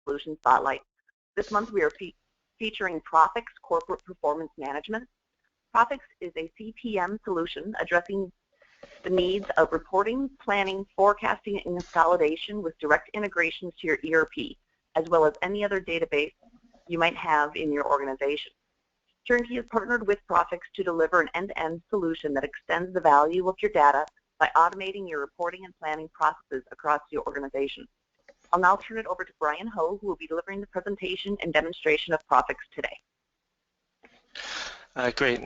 Solution Spotlight. This month we are featuring Profix Corporate Performance Management. Profix is a CPM solution addressing the needs of reporting, planning, forecasting, and consolidation with direct integrations to your ERP, as well as any other database you might have in your organization. Turnkey has partnered with Profix to deliver an end-to-end solution that extends the value of your data by automating your reporting and planning processes across your organization. I'll now turn it over to Brian Ho, who will be delivering the presentation and demonstration of Profix today. Great,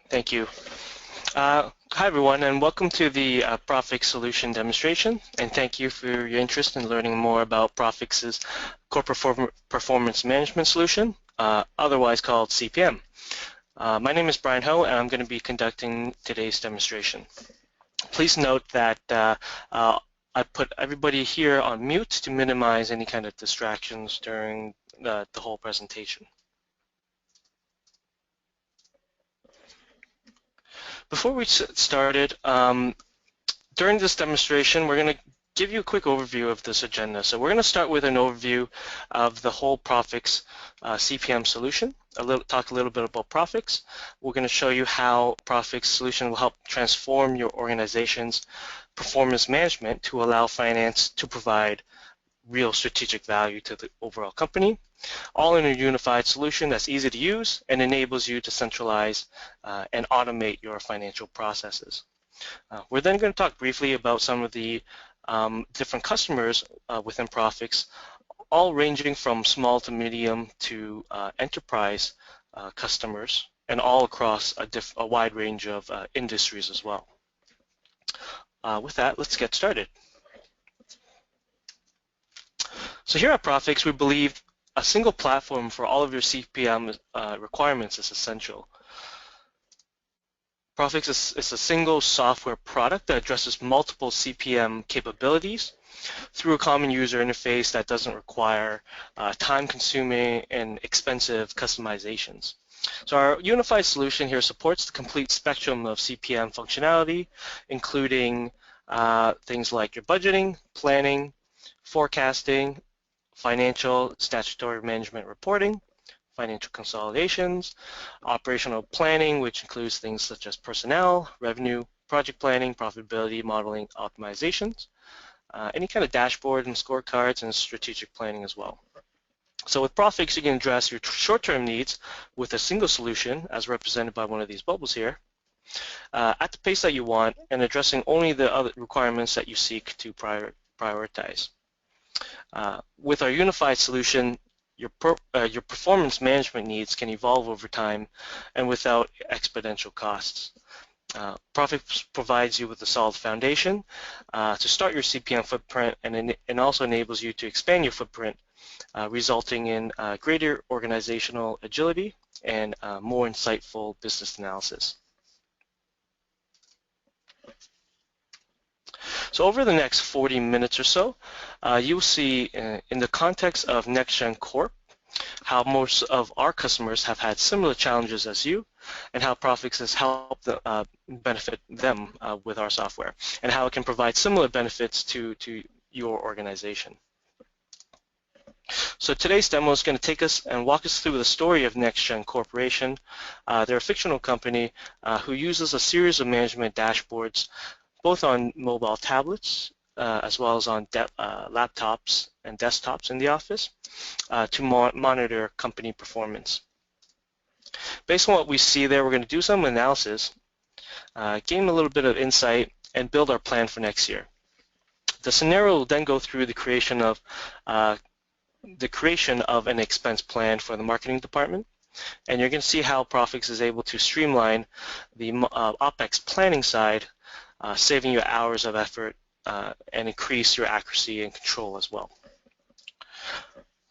thank you. Hi everyone, and welcome to the Profix solution demonstration, and thank you for your interest in learning more about Profix's Corporate Performance Management Solution, otherwise called CPM. My name is Brian Ho, and I'm going to be conducting today's demonstration. Please note that I put everybody here on mute to minimize any kind of distractions during the whole presentation. Before we get started, during this demonstration, we're going to give you a quick overview of this agenda. So we're going to start with an overview of the whole Profix CPM solution, talk a little bit about Profix. We're going to show you how Profix solution will help transform your organization's performance management to allow finance to provide real strategic value to the overall company, all in a unified solution that's easy to use and enables you to centralize and automate your financial processes. We're then going to talk briefly about some of the different customers within Profix, all ranging from small to medium to enterprise customers, and all across a wide range of industries as well. With that, let's get started. So here at Profix, we believe a single platform for all of your CPM requirements is essential. Profix is a single software product that addresses multiple CPM capabilities through a common user interface that doesn't require time-consuming and expensive customizations. So our unified solution here supports the complete spectrum of CPM functionality, including things like your budgeting, planning, forecasting, financial statutory management reporting, financial consolidations, operational planning, which includes things such as personnel, revenue, project planning, profitability, modeling, optimizations, any kind of dashboard and scorecards, and strategic planning as well. So with Profix, you can address your short-term needs with a single solution, as represented by one of these bubbles here, at the pace that you want, and addressing only the other requirements that you seek to prioritize. With our unified solution, your performance management needs can evolve over time and without exponential costs. Profix provides you with a solid foundation to start your CPM footprint, and also enables you to expand your footprint, resulting in greater organizational agility and more insightful business analysis. So over the next 40 minutes or so, you'll see in the context of NextGen Corp how most of our customers have had similar challenges as you, and how Profix has helped benefit them with our software, and how it can provide similar benefits to your organization. So today's demo is going to take us and walk us through the story of NextGen Corporation. They're a fictional company who uses a series of management dashboards, both on mobile tablets as well as on laptops and desktops in the office to monitor company performance. Based on what we see there, we're going to do some analysis, gain a little bit of insight, and build our plan for next year. The scenario will then go through the creation of an expense plan for the marketing department, and you're going to see how Profix is able to streamline the OpEx planning side, saving you hours of effort and increase your accuracy and control as well.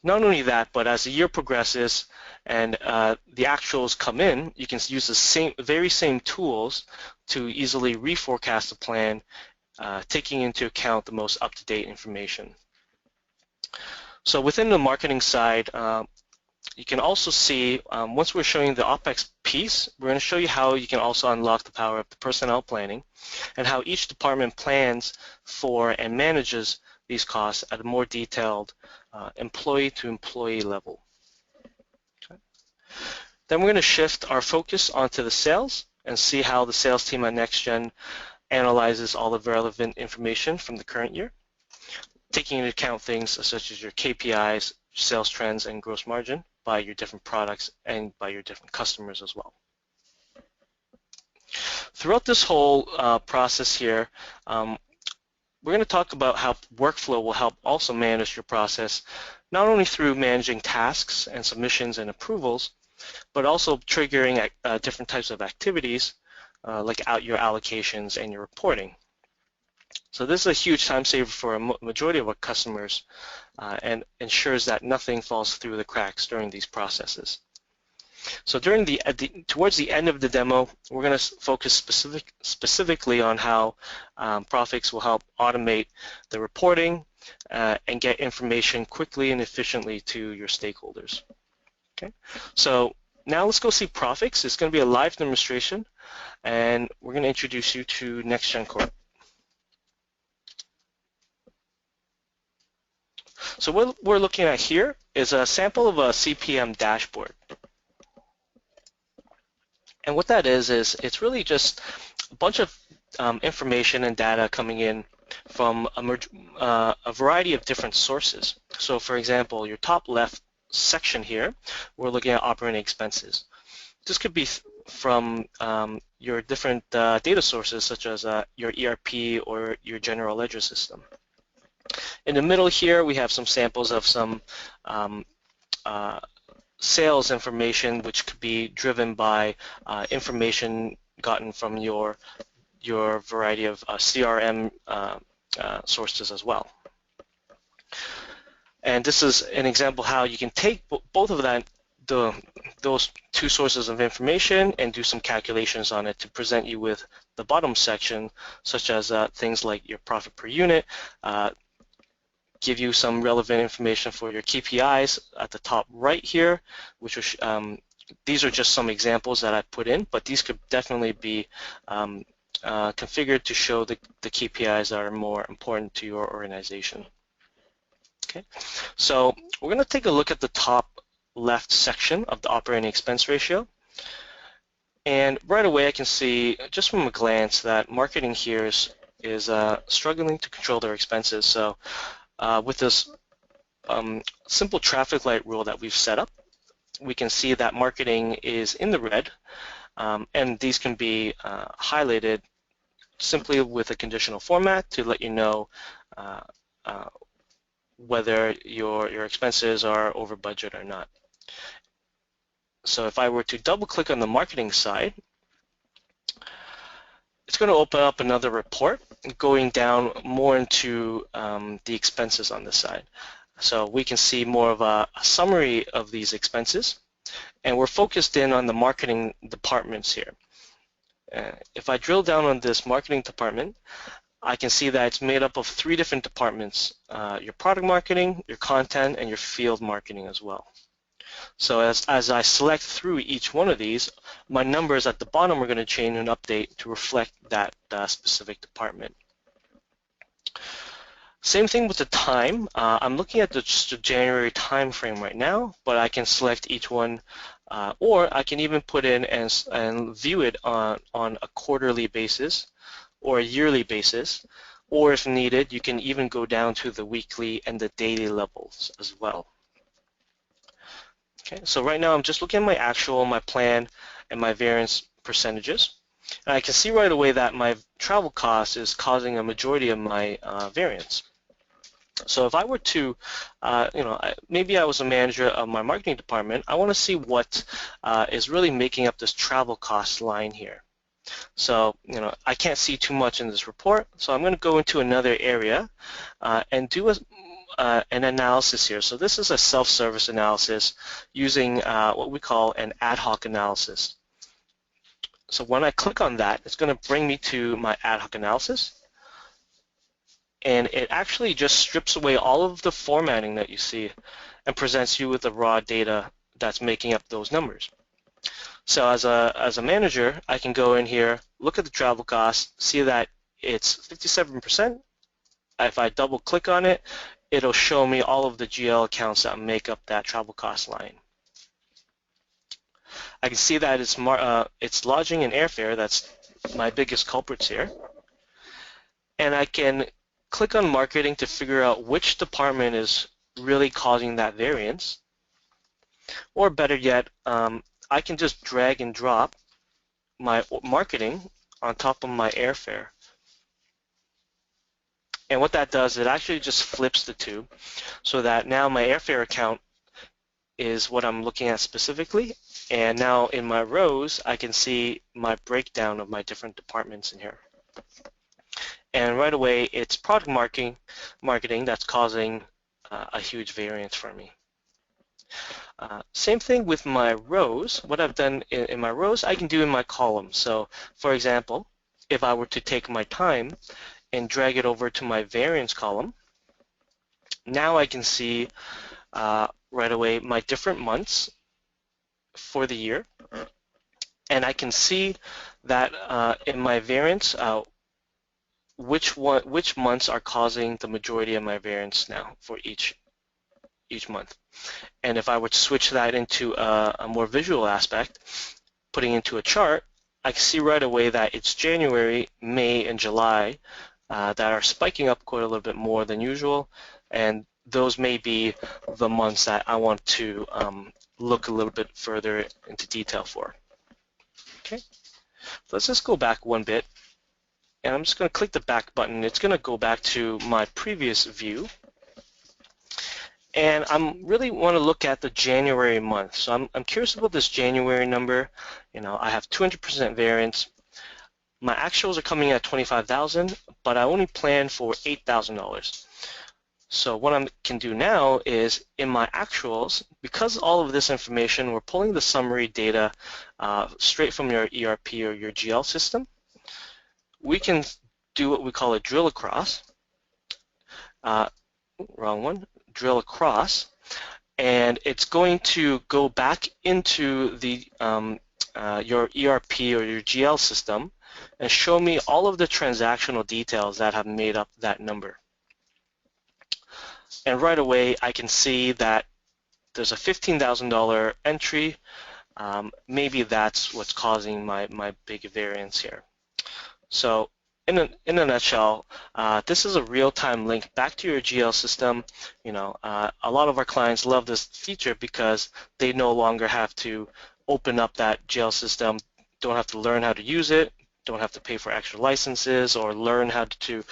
Not only that, but as the year progresses and the actuals come in, you can use the very same tools to easily reforecast the plan, taking into account the most up-to-date information. So within the marketing side, you can also see, once we're showing the OpEx piece, we're going to show you how you can also unlock the power of the personnel planning and how each department plans for and manages these costs at a more detailed employee-to-employee level. Okay. Then we're going to shift our focus onto the sales and see how the sales team at NextGen analyzes all the relevant information from the current year, taking into account things such as your KPIs, sales trends, and gross margin by your different products and by your different customers as well. Throughout this whole process here, we're going to talk about how workflow will help also manage your process, not only through managing tasks and submissions and approvals, but also triggering different types of activities like your allocations and your reporting. So this is a huge time saver for a majority of our customers and ensures that nothing falls through the cracks during these processes. So towards the end of the demo, we're going to focus specifically on how Profix will help automate the reporting and get information quickly and efficiently to your stakeholders. Okay, so now let's go see Profix. It's going to be a live demonstration, and we're going to introduce you to NextGen Corp. So what we're looking at here is a sample of a CPM dashboard. And what that is it's really just a bunch of information and data coming in from a variety of different sources. So for example, your top left section here, we're looking at operating expenses. This could be from your different data sources such as your ERP or your general ledger system. In the middle here, we have some samples of some sales information, which could be driven by information gotten from your variety of CRM sources as well. And this is an example how you can take both of those two sources of information and do some calculations on it to present you with the bottom section, such as things like your profit per unit, give you some relevant information for your KPIs at the top right here, which was, these are just some examples that I put in, but these could definitely be configured to show the KPIs that are more important to your organization. Okay, so we're going to take a look at the top left section of the operating expense ratio. And right away I can see just from a glance that marketing here is struggling to control their expenses. So with this simple traffic light rule that we've set up, we can see that marketing is in the red, and these can be highlighted simply with a conditional format to let you know whether your expenses are over budget or not. So if I were to double click on the marketing side, it's going to open up another report going down more into the expenses on this side. So we can see more of a summary of these expenses, and we're focused in on the marketing departments here. If I drill down on this marketing department, I can see that it's made up of 3 different departments, your product marketing, your content, and your field marketing as well. So as I select through each one of these, my numbers at the bottom are going to change and update to reflect that specific department. Same thing with the time. I'm looking at just the January time frame right now, but I can select each one, or I can even put in and view it on a quarterly basis or a yearly basis, or if needed, you can even go down to the weekly and the daily levels as well. Okay, so right now I'm just looking at my actual, my plan, and my variance percentages. And I can see right away that my travel cost is causing a majority of my variance. So if I were to, maybe I was a manager of my marketing department, I want to see what is really making up this travel cost line here. So, I can't see too much in this report, so I'm going to go into another area and do an analysis here. So this is a self-service analysis using what we call an ad hoc analysis. So when I click on that, it's going to bring me to my ad hoc analysis, and it actually just strips away all of the formatting that you see and presents you with the raw data that's making up those numbers. So as a manager, I can go in here, look at the travel costs, see that it's 57% if I double click on it, it'll show me all of the GL accounts that make up that travel cost line. I can see that it's lodging and airfare. That's my biggest culprits here. And I can click on marketing to figure out which department is really causing that variance. Or better yet, I can just drag and drop my marketing on top of my airfare. And what that does, it actually just flips the two so that now my airfare account is what I'm looking at specifically. And now in my rows, I can see my breakdown of my different departments in here. And right away, it's product marketing that's causing a huge variance for me. Same thing with my rows. What I've done in my rows, I can do in my columns. So for example, if I were to take my time and drag it over to my variance column, now I can see right away my different months for the year. And I can see that in my variance, which months are causing the majority of my variance now for each month. And if I were to switch that into a more visual aspect, putting into a chart, I can see right away that it's January, May, and July that are spiking up quite a little bit more than usual, and those may be the months that I want to look a little bit further into detail for. Okay, so let's just go back one bit, and I'm just going to click the back button. It's going to go back to my previous view. And I really want to look at the January month. So I'm curious about this January number. You know, I have 200% variance. My actuals are coming at $25,000, but I only planned for $8,000. So what I can do now is in my actuals, because all of this information, we're pulling the summary data straight from your ERP or your GL system, we can do what we call a drill across. Wrong one. Drill across, and it's going to go back into the your ERP or your GL system and show me all of the transactional details that have made up that number. And right away I can see that there's a $15,000 entry. Maybe that's what's causing my big variance here. So in a nutshell, this is a real-time link back to your GL system. You know, a lot of our clients love this feature because they no longer have to open up that GL system, don't have to learn how to use it, don't have to pay for extra licenses or learn how to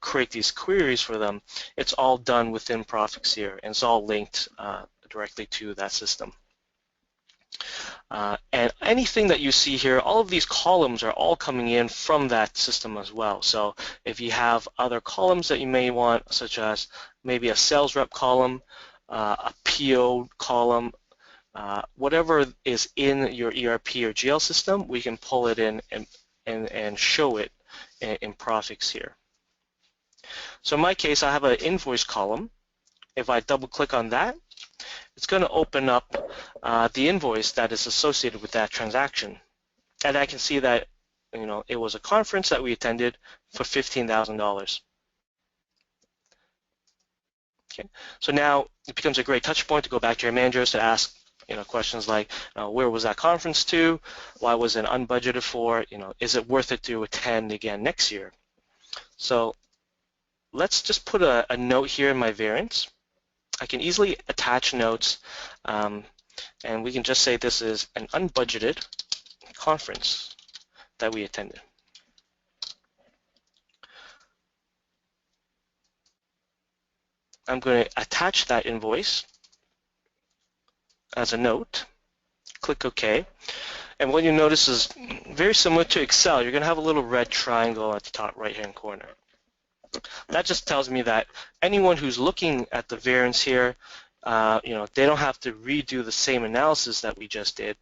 create these queries for them. It's all done within Profix here, and it's all linked directly to that system. And anything that you see here, all of these columns are all coming in from that system as well. So if you have other columns that you may want, such as maybe a sales rep column, a PO column, whatever is in your ERP or GL system, we can pull it in and show it in Profix here. So in my case, I have an invoice column. If I double click on that, it's going to open up the invoice that is associated with that transaction. And I can see that, you know, it was a conference that we attended for $15,000. Okay. So now it becomes a great touch point to go back to your managers to ask, you know, questions like, where was that conference to? Why was it unbudgeted for? You know, is it worth it to attend again next year? So let's just put a note here in my variance. I can easily attach notes, and we can just say this is an unbudgeted conference that we attended. I'm going to attach that invoice as a note, click OK, and what you notice is very similar to Excel. You're going to have a little red triangle at the top right-hand corner. That just tells me that anyone who's looking at the variance here, you know, they don't have to redo the same analysis that we just did.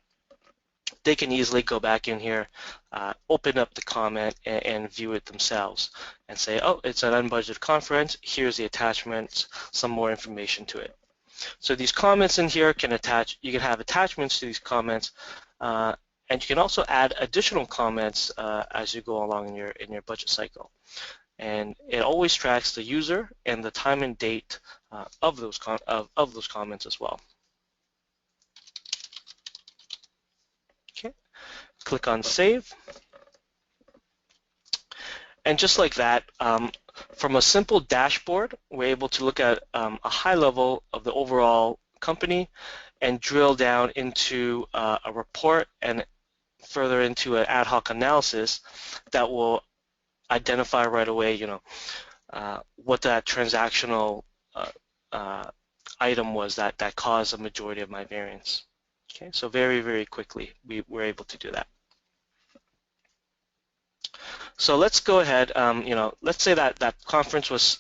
They can easily go back in here, open up the comment, and view it themselves and say, oh, it's an unbudgeted conference. Here's the attachments, some more information to it. So these comments in here can attach. You can have attachments to these comments, and you can also add additional comments as you go along in your budget cycle. and it always tracks the user and the time and date of those comments as well. Okay, click on Save. And just like that, from a simple dashboard, we're able to look at a high level of the overall company and drill down into a report and further into an ad hoc analysis that will identify right away, what that transactional item was that caused a majority of my variance. Okay, so very, very quickly we were able to do that. So let's go ahead, let's say that conference was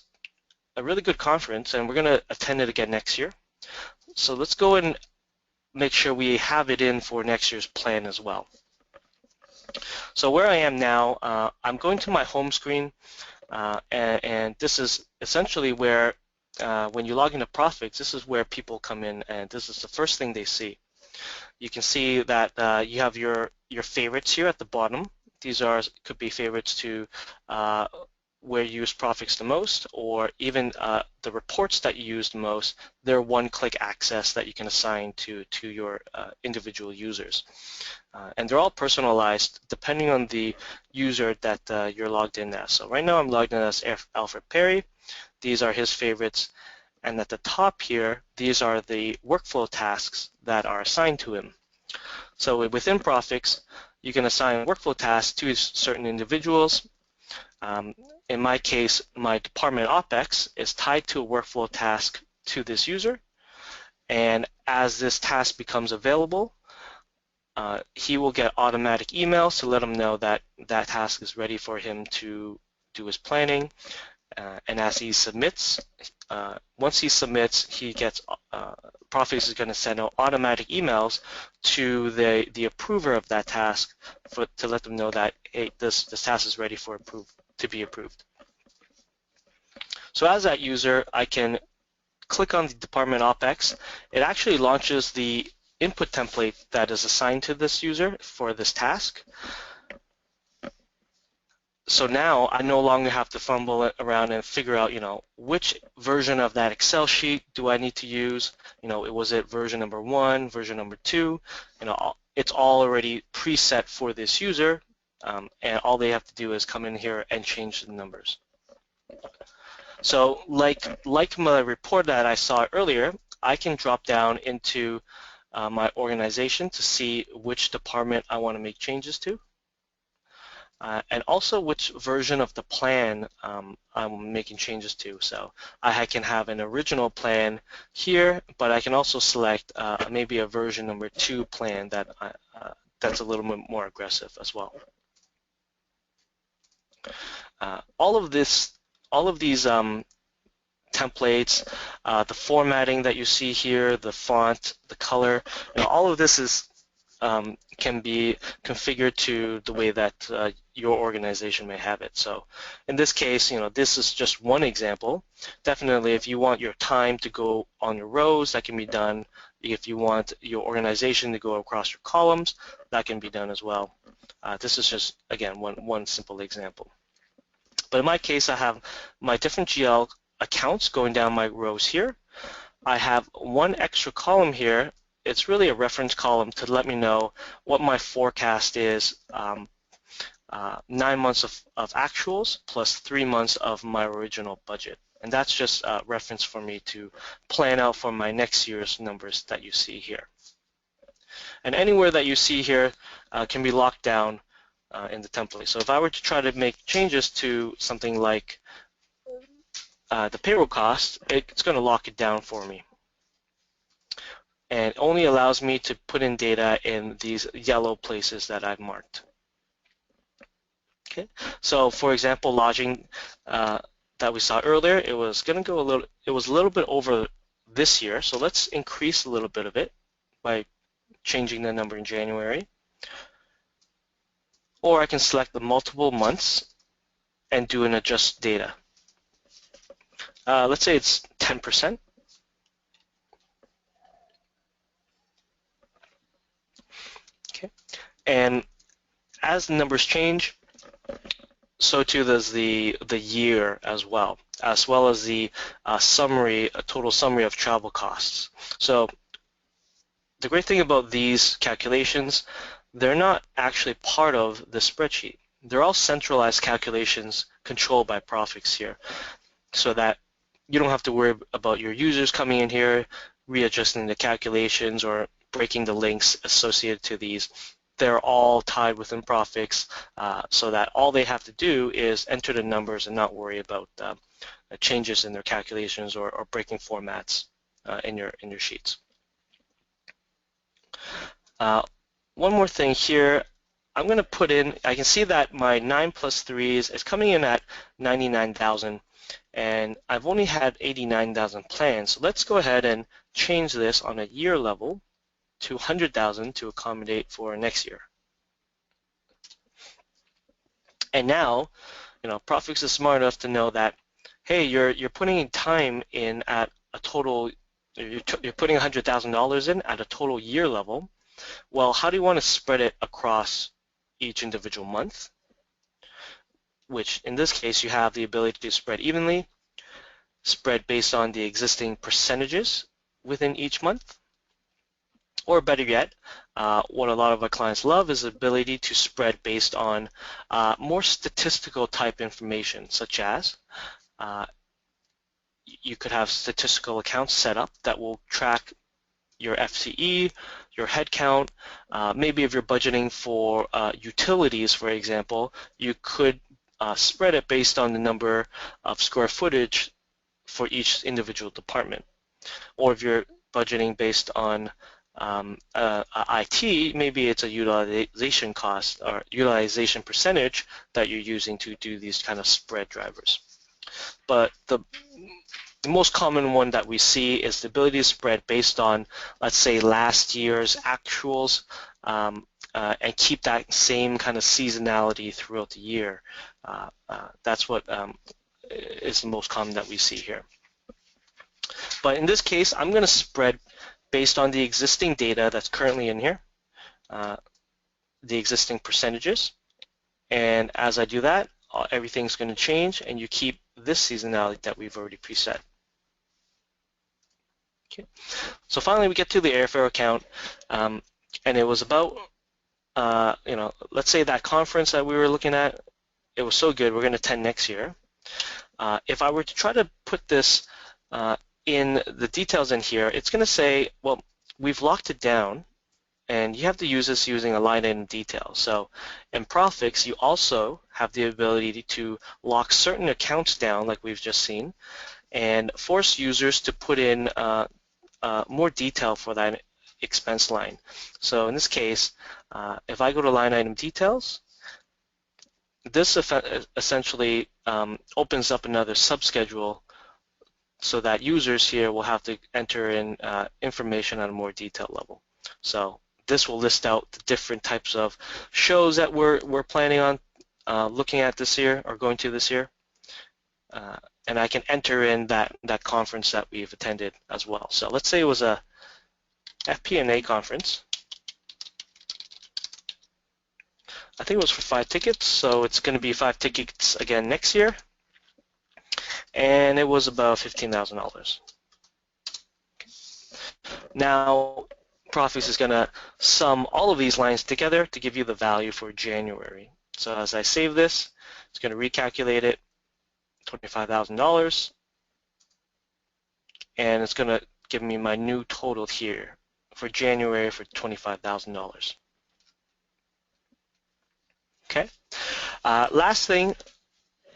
a really good conference and we're going to attend it again next year. So let's go and make sure we have it in for next year's plan as well. So where I am now, I'm going to my home screen, and this is essentially where, when you log into Profix, this is where people come in, and this is the first thing they see. You can see that you have your favorites here at the bottom. These could be favorites to where you use Profix the most, or even the reports that you use the most. They're one-click access that you can assign to your individual users. And they're all personalized depending on the user that you're logged in as. So right now I'm logged in as Alfred Perry. These are his favorites. And at the top here, these are the workflow tasks that are assigned to him. So within Profix, you can assign workflow tasks to certain individuals. In my case, my department OpEx is tied to a workflow task to this user. And as this task becomes available, he will get automatic emails to let him know that that task is ready for him to do his planning. And as he submits, once he submits, he gets Profix is going to send out automatic emails to the approver of that task to let them know that, hey, this task is ready to be approved. So as that user, I can click on the department OpEx. It actually launches the input template that is assigned to this user for this task. So now I no longer have to fumble around and figure out, which version of that Excel sheet do I need to use? Was it version number 1, version number 2? It's all already preset for this user, and all they have to do is come in here and change the numbers. So like my report that I saw earlier, I can drop down into my organization to see which department I want to make changes to. And also which version of the plan I'm making changes to. So I can have an original plan here, but I can also select maybe a version number 2 plan that's a little bit more aggressive as well. All of these templates, the formatting that you see here, the font, the color, all of this is can be configured to the way that your organization may have it. So in this case, this is just one example. Definitely, if you want your time to go on your rows, that can be done. If you want your organization to go across your columns, that can be done as well. This is just, again, one simple example. But in my case, I have my different GL accounts going down my rows here. I have one extra column here. It's really a reference column to let me know what my forecast is, 9 months of actuals plus 3 months of my original budget. And that's just a reference for me to plan out for my next year's numbers that you see here. And anywhere that you see here can be locked down in the template. So if I were to try to make changes to something like the payroll cost, it's going to lock it down for me. And it only allows me to put in data in these yellow places that I've marked. Okay, so for example, lodging that we saw earlier, it was going to go it was a little bit over this year. So let's increase a little bit of it by changing the number in January. Or I can select the multiple months and do an adjust data. Let's say it's 10%. Okay, and as the numbers change, so too does the year as well as the total summary of travel costs. So the great thing about these calculations, they're not actually part of the spreadsheet. They're all centralized calculations controlled by Profix here, so that you don't have to worry about your users coming in here, readjusting the calculations or breaking the links associated to these. They're all tied within Profix, so that all they have to do is enter the numbers and not worry about changes in their calculations or breaking formats in your sheets. One more thing here, I'm going to put in, I can see that my 9 plus 3s is coming in at 99,000, and I've only had 89,000 planned. So let's go ahead and change this on a year level to 100,000 to accommodate for next year. And now, Profix is smart enough to know that, hey, you're putting time in at a total, you're putting $100,000 in at a total year level. Well, how do you want to spread it across each individual month? Which in this case, you have the ability to spread evenly, spread based on the existing percentages within each month, or better yet, what a lot of our clients love is the ability to spread based on more statistical type information, such as you could have statistical accounts set up that will track your FTE, your headcount. Maybe if you're budgeting for utilities, for example, you could spread it based on the number of square footage for each individual department. Or if you're budgeting based on IT, maybe it's a utilization cost or utilization percentage that you're using to do these kind of spread drivers. But the most common one that we see is the ability to spread based on, let's say, last year's actuals and keep that same kind of seasonality throughout the year. That's what is the most common that we see here. But in this case, I'm going to spread based on the existing data that's currently in here, the existing percentages. And as I do that, everything's going to change, and you keep this seasonality that we've already preset. Okay. So finally, we get to the airfare account, and it was about, let's say that conference that we were looking at, it was so good, we're going to attend next year. If I were to try to put this in the details in here, it's going to say, well, we've locked it down, and you have to use this using a line item detail. So in Profix, you also have the ability to lock certain accounts down, like we've just seen, and force users to put in more detail for that expense line. So in this case, if I go to line item details, this essentially opens up another subschedule so that users here will have to enter in information on a more detailed level. So this will list out the different types of shows that we're planning on looking at this year or going to this year. And I can enter in that conference that we've attended as well. So let's say it was a FP&A conference. I think it was for 5 tickets, so it's going to be 5 tickets again next year. And it was about $15,000. Now, Profix is going to sum all of these lines together to give you the value for January. So as I save this, it's going to recalculate it, $25,000, and it's going to give me my new total here for January for $25,000. Okay. Last thing,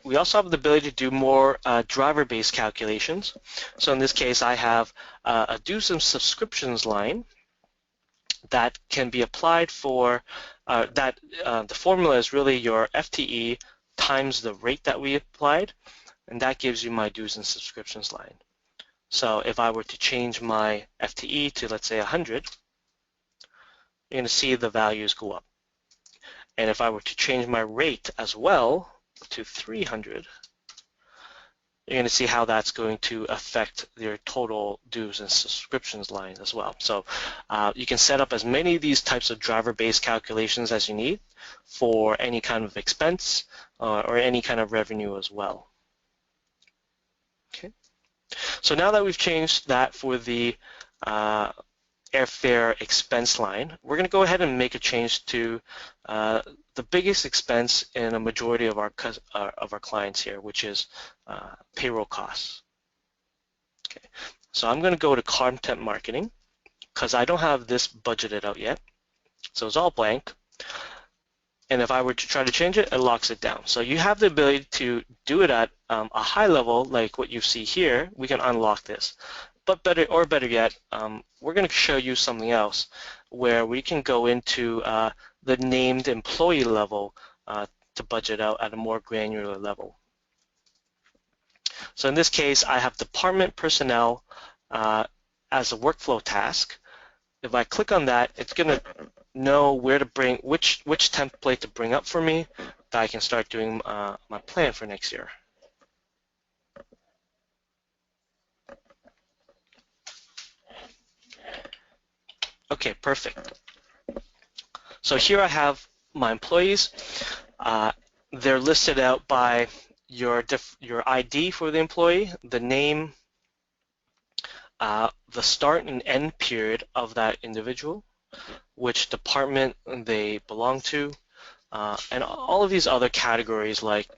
we also have the ability to do more driver-based calculations. So in this case, I have a dues and subscriptions line that can be applied for the formula is really your FTE times the rate that we applied, and that gives you my dues and subscriptions line. So if I were to change my FTE to, let's say, 100, you're going to see the values go up. And if I were to change my rate as well to 300, you're going to see how that's going to affect your total dues and subscriptions line as well. So you can set up as many of these types of driver-based calculations as you need for any kind of expense or any kind of revenue as well. Okay. So now that we've changed that for the airfare expense line, we're going to go ahead and make a change to the biggest expense in a majority of our clients here, which is payroll costs. Okay. So I'm going to go to content marketing because I don't have this budgeted out yet. So it's all blank. And if I were to try to change it, it locks it down. So you have the ability to do it at a high level, like what you see here. We can unlock this. But better yet, we're going to show you something else where we can go into the named employee level to budget out at a more granular level. So in this case, I have department personnel as a workflow task. If I click on that, it's going to know where to bring, which template to bring up for me, that I can start doing my plan for next year. Okay, perfect. So here I have my employees. They're listed out by your ID for the employee, the name, the start and end period of that individual, which department they belong to, and all of these other categories like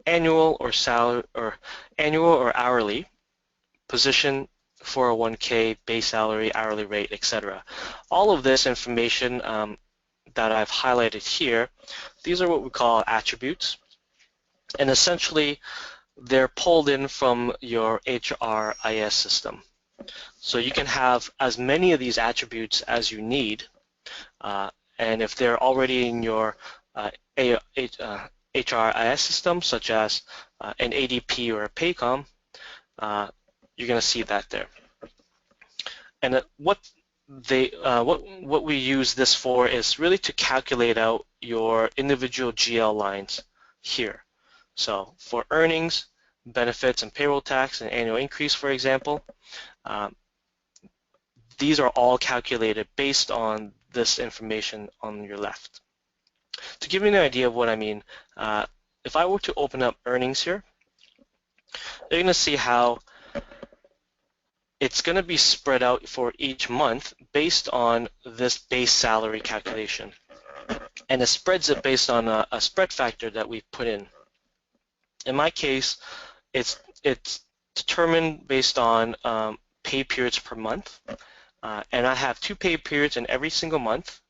annual or salary or annual or hourly, position, 401k, base salary, hourly rate, etc. All of this information that I've highlighted here, these are what we call attributes, and essentially they're pulled in from your HRIS system. So you can have as many of these attributes as you need, and if they're already in your HRIS system, such as an ADP or a Paycom, you're going to see that there. And what we use this for is really to calculate out your individual GL lines here. So for earnings, benefits, and payroll tax and annual increase, for example, these are all calculated based on this information on your left. To give you an idea of what I mean, if I were to open up earnings here, you're going to see how it's going to be spread out for each month based on this base salary calculation. And it spreads it based on a spread factor that we put in. In my case, it's determined based on pay periods per month. And I have 2 pay periods in every single month,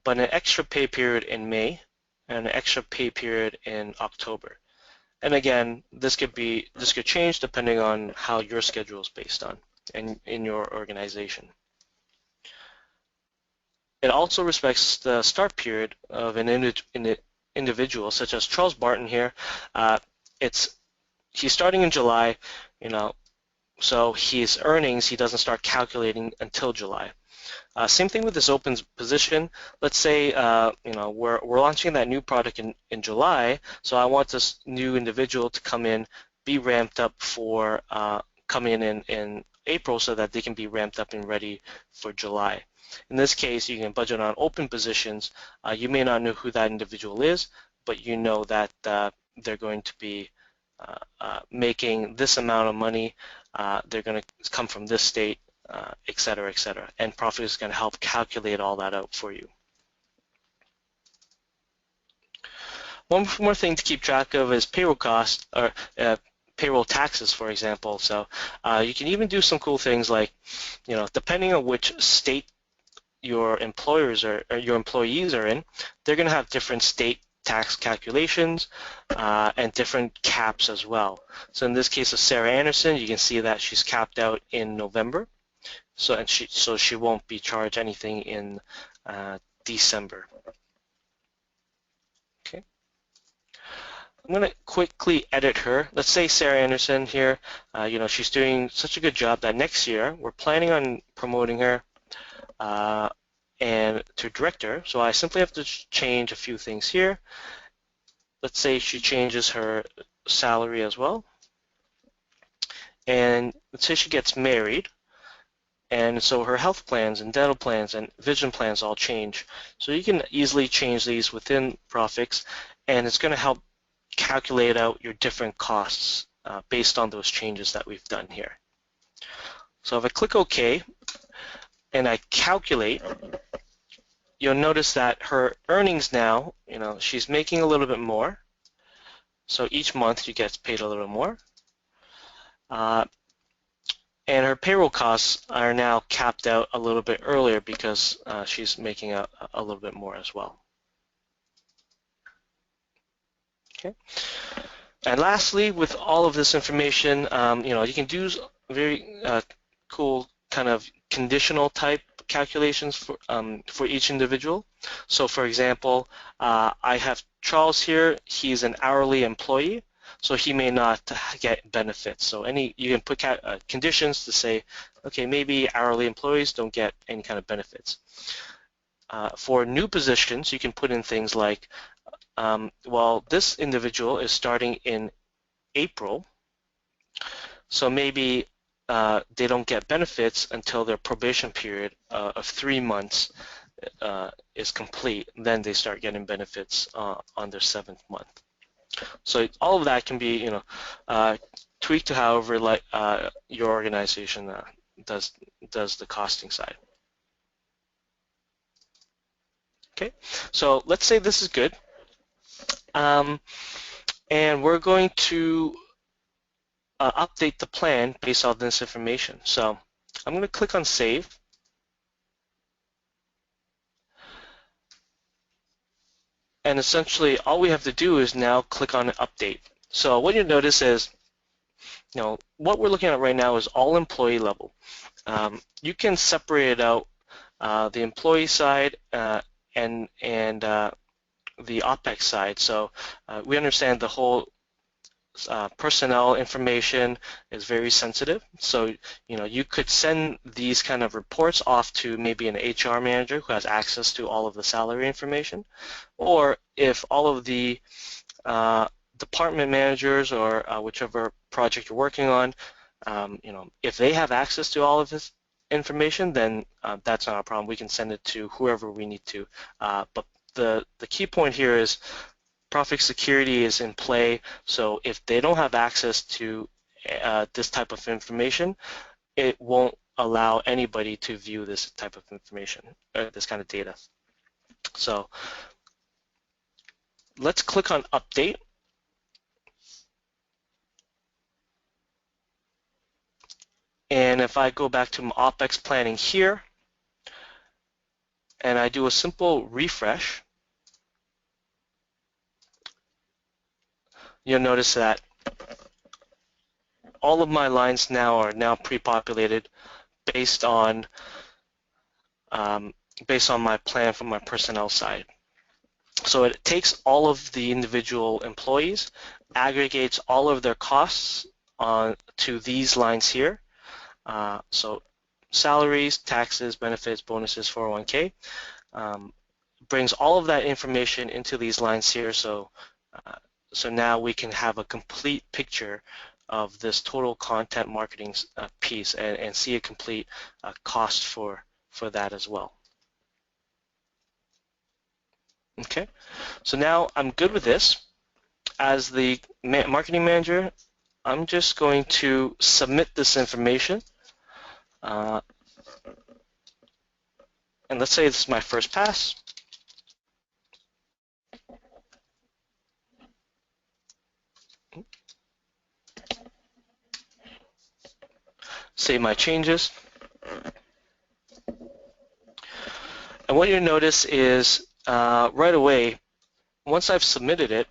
but an extra pay period in May and an extra pay period in October. And again, this could change depending on how your schedule is based on and in your organization. It also respects the start period of an individual, such as Charles Barton here. He's starting in July, so his earnings he doesn't start calculating until July. Same thing with this open position. Let's say we're launching that new product in July, so I want this new individual to come in, be ramped up for coming in April, so that they can be ramped up and ready for July. In this case, you can budget on open positions. You may not know who that individual is, but you know that they're going to be making this amount of money. They're going to come from this state, et cetera, et cetera. And Profix is going to help calculate all that out for you. One more thing to keep track of is payroll costs, or payroll taxes, for example. So you can even do some cool things like, depending on which state your employees are in, they're going to have different state tax calculations and different caps as well. So in this case of Sarah Anderson, you can see that she's capped out in November, so she won't be charged anything in December. Okay. I'm going to quickly edit her. Let's say Sarah Anderson here, she's doing such a good job that next year we're planning on promoting her and to director. So I simply have to change a few things here. Let's say she changes her salary as well. and let's say she gets married, and so her health plans and dental plans and vision plans all change. So you can easily change these within Profix, and it's going to help calculate out your different costs based on those changes that we've done here. So if I click OK and I calculate, you'll notice that her earnings now, she's making a little bit more. So each month she gets paid a little more. And her payroll costs are now capped out a little bit earlier because she's making a little bit more as well. Okay. And lastly, with all of this information, you can do very cool kind of conditional type calculations for each individual. So for example, I have Charles here. He's an hourly employee, so he may not get benefits. So you can put conditions to say, okay, maybe hourly employees don't get any kind of benefits. For new positions, you can put in things like, well, this individual is starting in April, so maybe they don't get benefits until their probation period of 3 months is complete. Then they start getting benefits on their 7th month. So all of that can be, tweaked to however your organization does the costing side. Okay, so let's say this is good, and we're going to update the plan based on this information. So I'm going to click on Save. And essentially, all we have to do is now click on Update. So what you'll notice is, what we're looking at right now is all employee level. You can separate it out, the employee side and the OPEX side. So we understand the whole personnel information is very sensitive. So you could send these kind of reports off to maybe an HR manager who has access to all of the salary information, or if all of the department managers or whichever project you're working on, if they have access to all of this information, then that's not a problem. We can send it to whoever we need to. But the key point here is Profix security is in play, so if they don't have access to this type of information, it won't allow anybody to view this type of information, this kind of data. So let's click on Update. And if I go back to my OPEX planning here, and I do a simple refresh, you'll notice that all of my lines are now pre-populated based on my plan from my personnel side. So it takes all of the individual employees, aggregates all of their costs to these lines here. So salaries, taxes, benefits, bonuses, 401k, brings all of that information into these lines here. So now we can have a complete picture of this total content marketing piece and see a complete cost for that as well. Okay, so now I'm good with this. As the marketing manager, I'm just going to submit this information. And let's say this is my first pass. Save my changes. And what you'll notice is right away, once I've submitted it,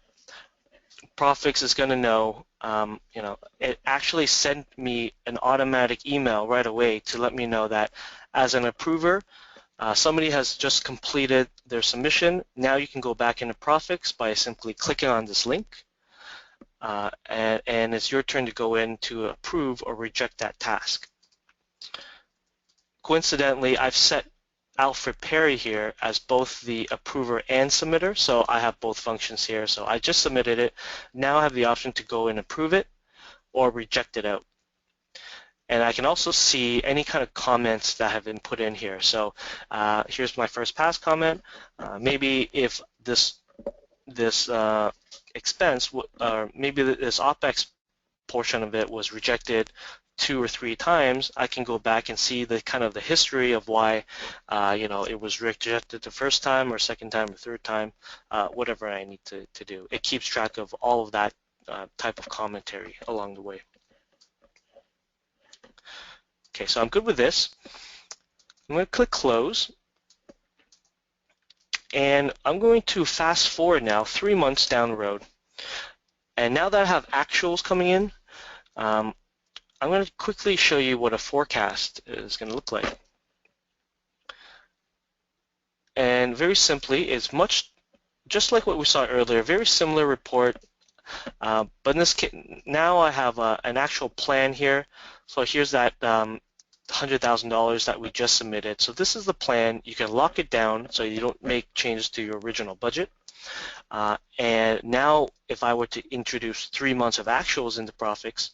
Profix is going to know, it actually sent me an automatic email right away to let me know that as an approver, somebody has just completed their submission. Now you can go back into Profix by simply clicking on this link. And it's your turn to go in to approve or reject that task. Coincidentally, I've set Alfred Perry here as both the approver and submitter, so I have both functions here. So I just submitted it. Now I have the option to go and approve it or reject it out. And I can also see any kind of comments that have been put in here. So here's my first pass comment. Maybe if this expense, or maybe this OpEx portion of it was rejected 2 or 3 times, I can go back and see the kind of the history of why it was rejected the first time or second time or third time, whatever I need to do. It keeps track of all of that type of commentary along the way. Okay, so I'm good with this. I'm going to click close. And I'm going to fast forward now 3 months down the road. And now that I have actuals coming in, I'm going to quickly show you what a forecast is going to look like. And very simply, it's much just like what we saw earlier, very similar report. But in this case, now I have an actual plan here. So here's that $100,000 that we just submitted. So this is the plan. You can lock it down so you don't make changes to your original budget. And now if I were to introduce 3 months of actuals into Profix,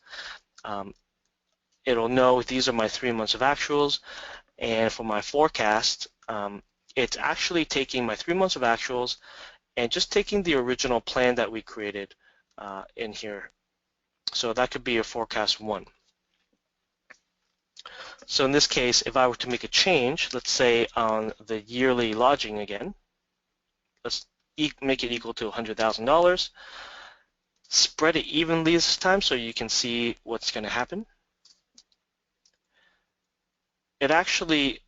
it'll know these are my 3 months of actuals. And for my forecast, it's actually taking my 3 months of actuals and just taking the original plan that we created in here. So that could be a forecast 1. So in this case, if I were to make a change, let's say on the yearly lodging again, let's make it equal to $100,000. Spread it evenly this time so you can see what's going to happen. It actually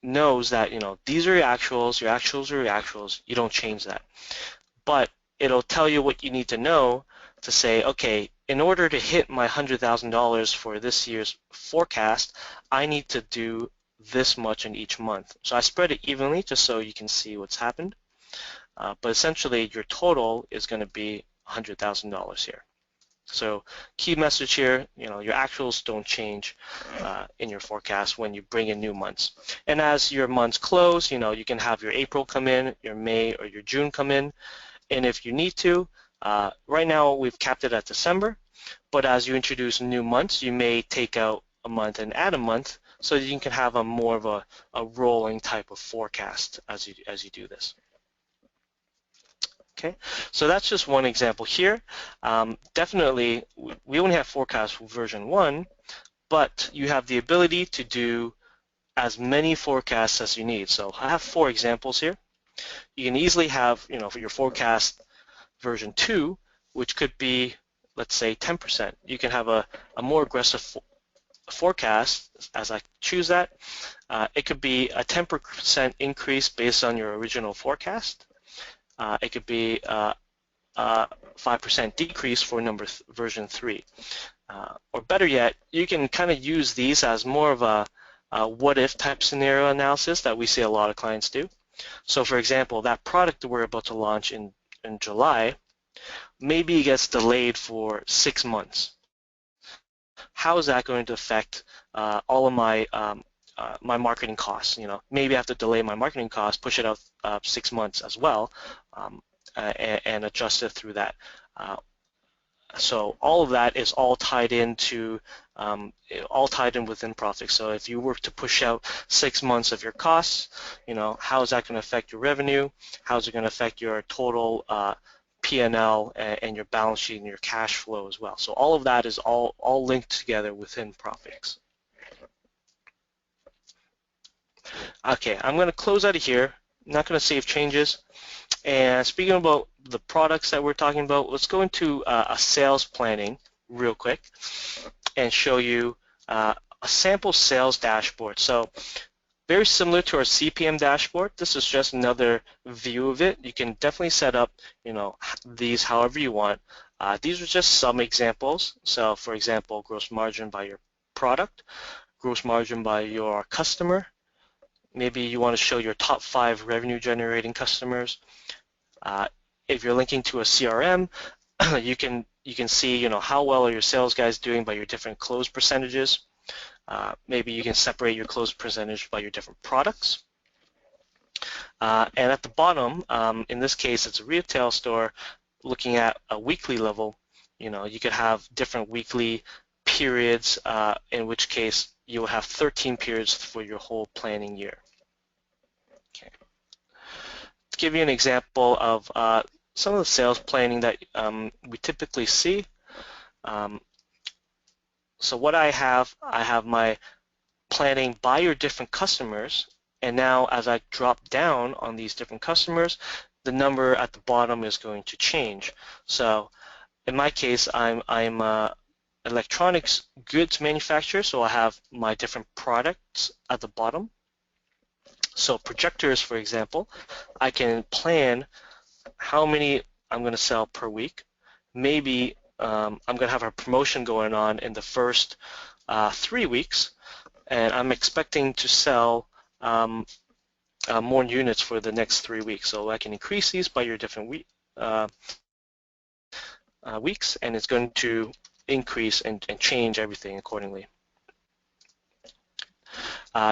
knows that, these are your actuals are your actuals. You don't change that. But it'll tell you what you need to know to say, okay, in order to hit my $100,000 for this year's forecast, I need to do this much in each month. So I spread it evenly just so you can see what's happened. But essentially, your total is going to be $100,000 here. So key message here, your actuals don't change in your forecast when you bring in new months. And as your months close, you can have your April come in, your May or your June come in. And if you need to, right now we've capped it at December, but as you introduce new months, you may take out a month and add a month so that you can have a more of a rolling type of forecast as you do this. Okay, so that's just one example here. Definitely, we only have forecast version 1, but you have the ability to do as many forecasts as you need. So I have 4 examples here. You can easily have, for your forecast version 2, which could be, let's say, 10%. You can have a more aggressive forecast as I choose that. It could be a 10% increase based on your original forecast. It could be a 5% decrease for version 3. Or better yet, you can kind of use these as more of a what-if type scenario analysis that we see a lot of clients do. So for example, that product that we're about to launch in July, maybe it gets delayed for 6 months. How is that going to affect all of my my marketing costs? Maybe I have to delay my marketing costs, push it out 6 months as well, and adjust it through that. So all of that is all tied into within Profix. So if you were to push out 6 months of your costs, how is that going to affect your revenue? How is it going to affect your total P&L and your balance sheet and your cash flow as well? So all of that is all linked together within Profix. Okay, I'm going to close out of here. I'm not going to save changes. And speaking about the products that we're talking about, let's go into a sales planning real quick and show you a sample sales dashboard. So very similar to our CPM dashboard. This is just another view of it. You can definitely set up, these however you want. These are just some examples. So for example, gross margin by your product, gross margin by your customer. Maybe you want to show your top 5 revenue generating customers. If you're linking to a CRM, you can see how well are your sales guys doing by your different close percentages. Maybe you can separate your close percentage by your different products. And at the bottom, in this case, it's a retail store looking at a weekly level. You could have different weekly periods, in which case you will have 13 periods for your whole planning year. Okay. To give you an example of some of the sales planning that we typically see. So what I have my planning by your different customers, and now as I drop down on these different customers, the number at the bottom is going to change. So in my case, I'm a electronics goods manufacturer, so I have my different products at the bottom. So projectors, for example, I can plan how many I'm going to sell per week. Maybe I'm going to have a promotion going on in the first 3 weeks, and I'm expecting to sell more units for the next 3 weeks. So I can increase these by your different weeks, and it's going to increase and change everything accordingly.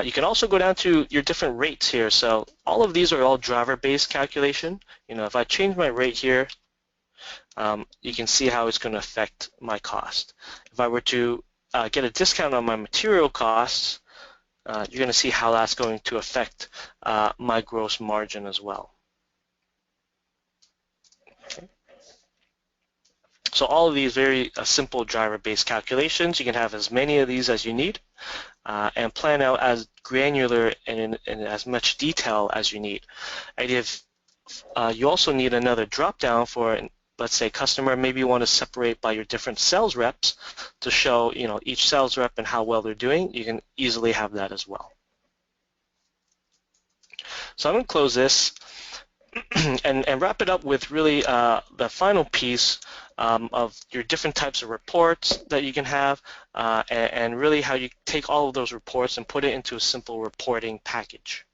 You can also go down to your different rates here. So all of these are all driver-based calculation. You know, if I change my rate here, you can see how it's going to affect my cost. If I were to get a discount on my material costs, you're going to see how that's going to affect my gross margin as well. Okay. So all of these very simple driver-based calculations, you can have as many of these as you need and plan out as granular and in as much detail as you need. And if you also need another drop-down for, let's say, customer, maybe you want to separate by your different sales reps to show, you know, each sales rep and how well they're doing. You can easily have that as well. So I'm going to close this and wrap it up with really the final piece of your different types of reports that you can have and really how you take all of those reports and put it into a simple reporting package.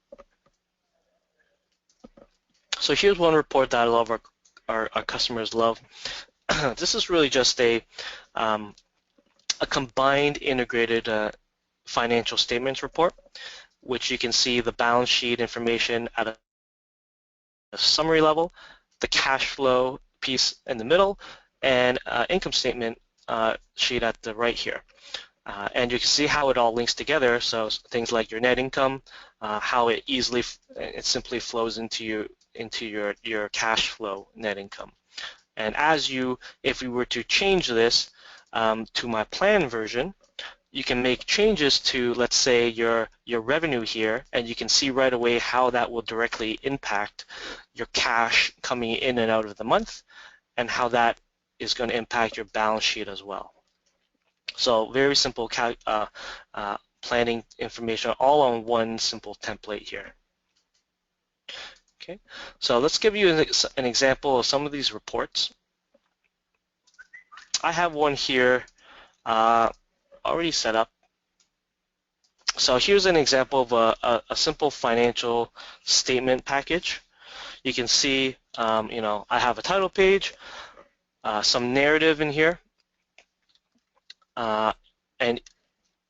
So here's one report that a lot of our customers love. This is really just a combined integrated financial statements report, which you can see the balance sheet information at a summary level, the cash flow piece in the middle, and income statement sheet at the right here. And you can see how it all links together. So things like your net income, how it simply flows into your cash flow net income. And if we were to change this to my plan version, you can make changes to, let's say, your revenue here, and you can see right away how that will directly impact your cash coming in and out of the month, and how that is going to impact your balance sheet as well. So very simple planning information all on one simple template here. Okay, so let's give you an example of some of these reports. I have one here already set up. So here's an example of a simple financial statement package. You can see, you know, I have a title page, some narrative in here, and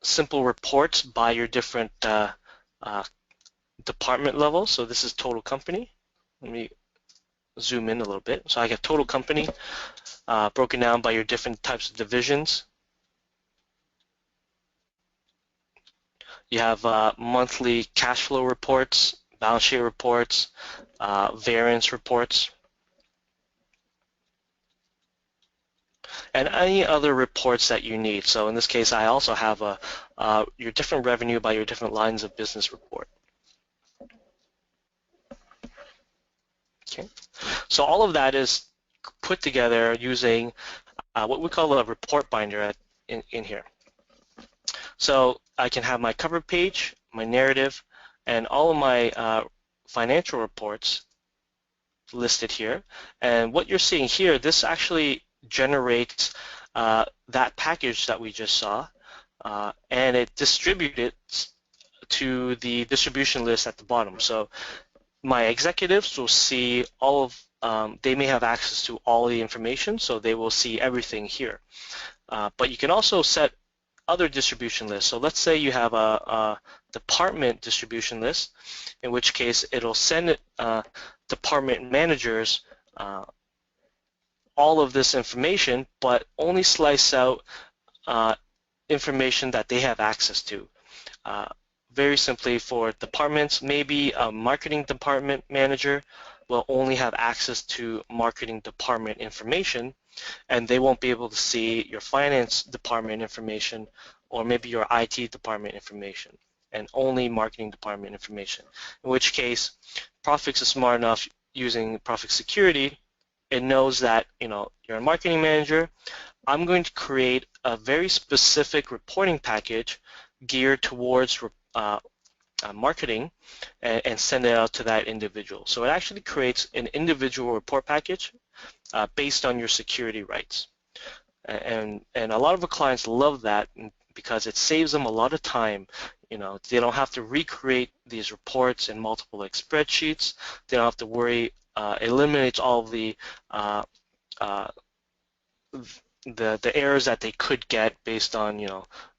simple reports by your different department levels. So this is total company. Let me zoom in a little bit. So I have total company broken down by your different types of divisions. You have monthly cash flow reports, balance sheet reports, variance reports, and any other reports that you need. So in this case, I also have your different revenue by your different lines of business report. Okay, so all of that is put together using what we call a report binder in here. So I can have my cover page, my narrative, and all of my financial reports listed here. And what you're seeing here, this actually generates that package that we just saw, and it distributes it to the distribution list at the bottom. So my executives will see all of, they may have access to all the information, so they will see everything here. But you can also set other distribution lists. So let's say you have a department distribution list, in which case it'll send department managers all of this information, but only slice out information that they have access to. Very simply, for departments, maybe a marketing department manager will only have access to marketing department information, and they won't be able to see your finance department information or maybe your IT department information, and only marketing department information. In which case, Profix is smart enough, using Profix security, it knows that you're a marketing manager. I'm going to create a very specific reporting package geared towards marketing and send it out to that individual. So it actually creates an individual report package based on your security rights. And a lot of our clients love that because it saves them a lot of time. They don't have to recreate these reports in multiple spreadsheets. They don't have to worry. Eliminates all of the errors that they could get based on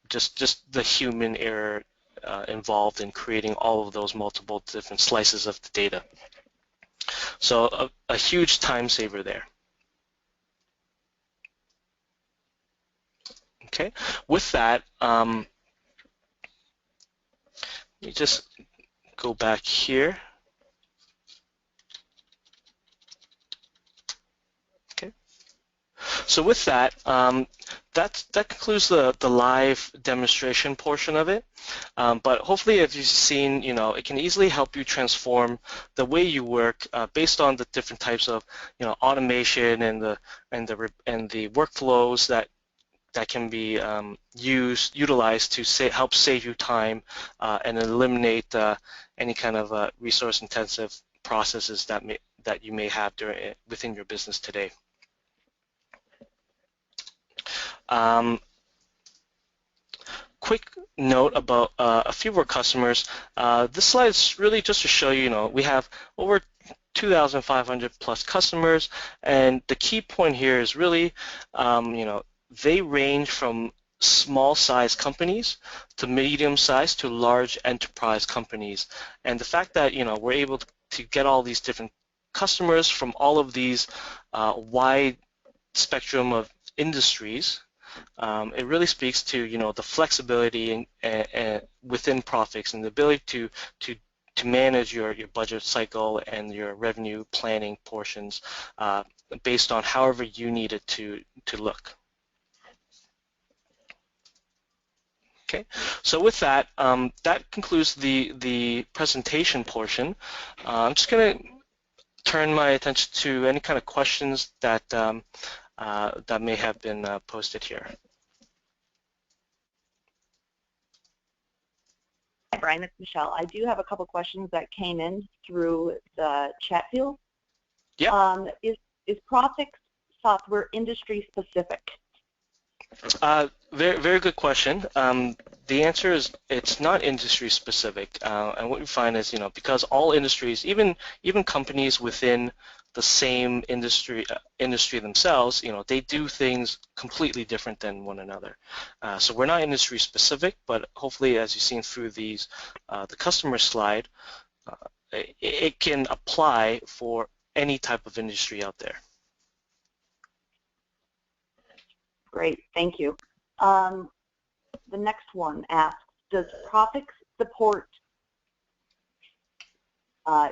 just the human error involved in creating all of those multiple different slices of the data. So a huge time saver there. Okay, with that, let me just go back here. Okay, so with that, that concludes the live demonstration portion of it. But hopefully, as you've seen, it can easily help you transform the way you work based on the different types of automation and the workflows that can be utilized to help save you time and eliminate any kind of resource-intensive processes that you may have within your business today. Quick note about a few of our customers. This slide is really just to show you, we have over 2,500 plus customers, and the key point here is really, they range from small-sized companies to medium-sized to large enterprise companies. And the fact that we're able to get all these different customers from all of these wide spectrum of industries, it really speaks to the flexibility within Profix and the ability to manage your budget cycle and your revenue planning portions based on however you need it to look. Okay, so with that, that concludes the presentation portion. I'm just going to turn my attention to any kind of questions that that may have been posted here. Hi, Brian, it's Michelle. I do have a couple questions that came in through the chat field. Yeah. Is Profix software industry specific? Very, very good question. The answer is it's not industry specific, and what we find is because all industries, even companies within the same industry themselves, they do things completely different than one another. So we're not industry specific, but hopefully, as you've seen through these the customer slide, it can apply for any type of industry out there. Great, thank you. The next one asks, does Profix support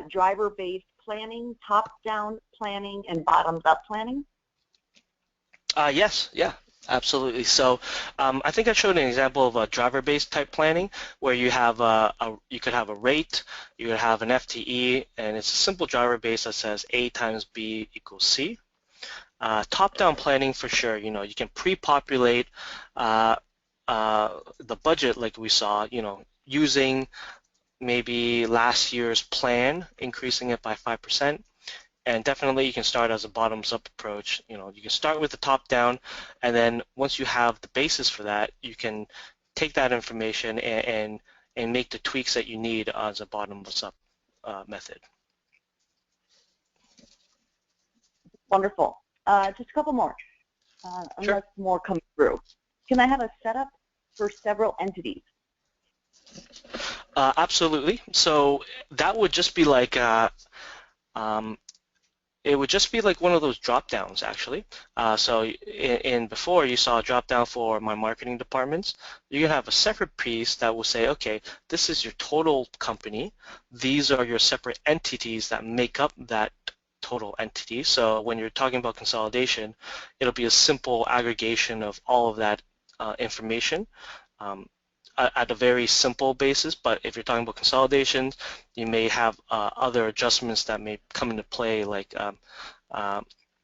driver-based planning, top-down planning, and bottoms-up planning? Yes, yeah, absolutely. So I think I showed an example of a driver-based type planning where you have you could have a rate, you could have an FTE, and it's a simple driver base that says A times B equals C. Top-down planning for sure, you can pre-populate the budget like we saw, using maybe last year's plan, increasing it by 5%, and definitely you can start as a bottoms-up approach. You can start with the top-down, and then once you have the basis for that, you can take that information and make the tweaks that you need as a bottoms-up method. Wonderful. Just a couple more, unless more come through. Can I have a setup for several entities? Absolutely. So that would just be like it would just be like one of those drop downs actually. So in before you saw a drop down for my marketing departments. You can have a separate piece that will say, okay, this is your total company. These are your separate entities that make up that total entity. So when you're talking about consolidation, it'll be a simple aggregation of all of that information. At a very simple basis, but if you're talking about consolidations, you may have other adjustments that may come into play, like your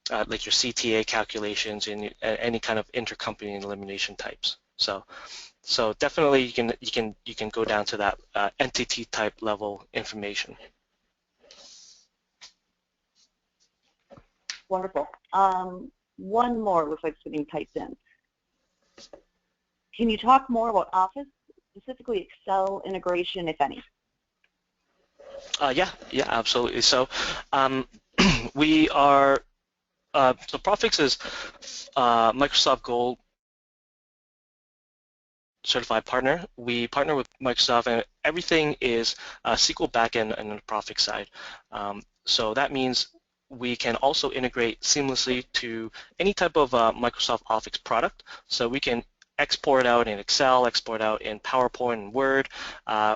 CTA calculations and any kind of intercompany elimination types. So definitely you can go down to that entity type level information. Wonderful. One more looks like it's getting typed in. Can you talk more about Office, specifically Excel integration, if any? Yeah, absolutely. So we are, so Profix is Microsoft Gold certified partner. We partner with Microsoft, and everything is SQL backend and the Profix side. So that means we can also integrate seamlessly to any type of Microsoft Office product. So we can export out in Excel, export out in PowerPoint and Word.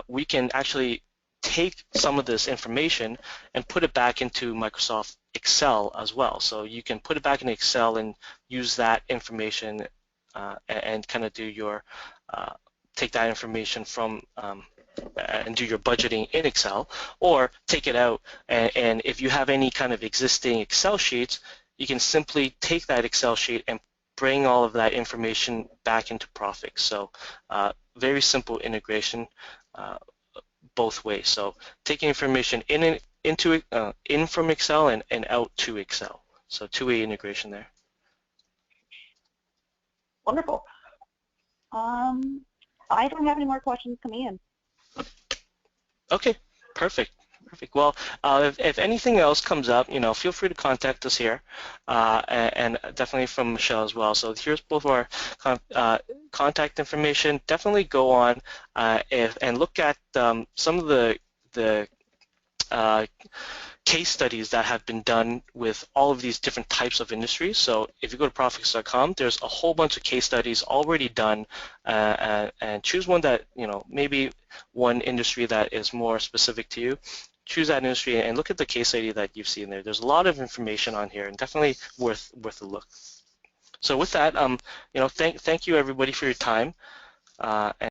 We can actually take some of this information and put it back into Microsoft Excel as well. So you can put it back in Excel and use that information and kind of do your take that information from and do your budgeting in Excel, or take it out and if you have any kind of existing Excel sheets, you can simply take that Excel sheet and bring all of that information back into Profix. So very simple integration both ways. So taking information in from Excel and out to Excel. So two-way integration there. Wonderful. I don't have any more questions coming in. Okay, perfect. Well, if anything else comes up, feel free to contact us here, and definitely from Michelle as well. So here's both our contact information. Definitely go on and look at some of the case studies that have been done with all of these different types of industries. So if you go to Prophix.com, there's a whole bunch of case studies already done, and choose one that, maybe one industry that is more specific to you. Choose that industry and look at the case study that you've seen there. There's a lot of information on here and definitely worth a look. So with that, thank you everybody for your time.